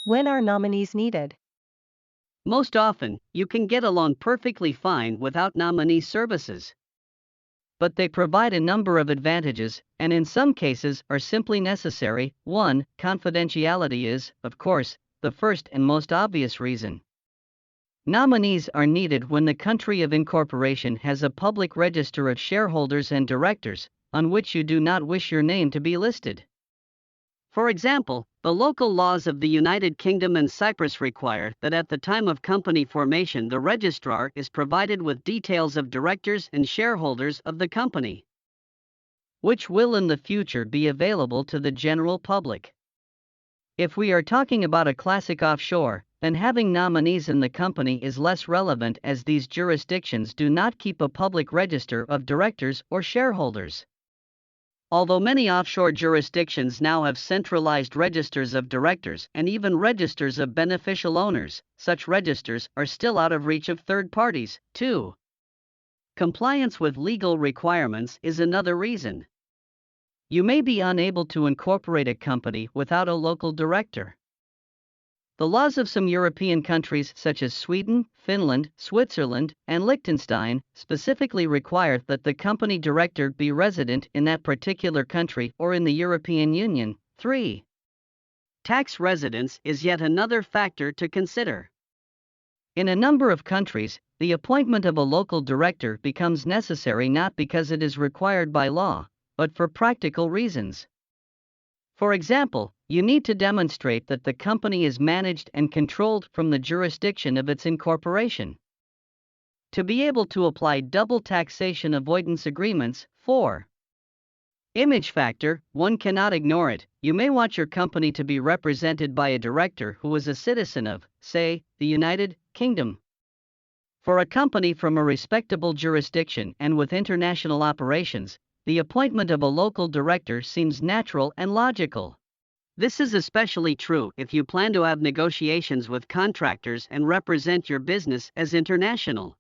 When are nominees needed? Most often, you can get along perfectly fine without nominee services. But they provide a number of advantages, and in some cases are simply necessary. 1. Confidentiality is, of course, the first and most obvious reason. Nominees are needed when the country of incorporation has a public register of shareholders and directors, on which you do not wish your name to be listed. For example, the local laws of the United Kingdom and Cyprus require that at the time of company formation the registrar is provided with details of directors and shareholders of the company, which will in the future be available to the general public. If we are talking about a classic offshore, then having nominees in the company is less relevant, as these jurisdictions do not keep a public register of directors or shareholders. Although many offshore jurisdictions now have centralized registers of directors and even registers of beneficial owners, such registers are still out of reach of third parties. 2. Compliance with legal requirements is another reason. You may be unable to incorporate a company without a local director. The laws of some European countries such as Sweden, Finland, Switzerland, and Liechtenstein specifically require that the company director be resident in that particular country or in the European Union. 3. Tax residence is yet another factor to consider. In a number of countries, the appointment of a local director becomes necessary not because it is required by law, but for practical reasons. For example, you need to demonstrate that the company is managed and controlled from the jurisdiction of its incorporation. To be able to apply double taxation avoidance agreements. 4. Image factor, one cannot ignore it. You may want your company to be represented by a director who is a citizen of, say, the United Kingdom. For a company from a respectable jurisdiction and with international operations, the appointment of a local director seems natural and logical. This is especially true if you plan to have negotiations with contractors and represent your business as international.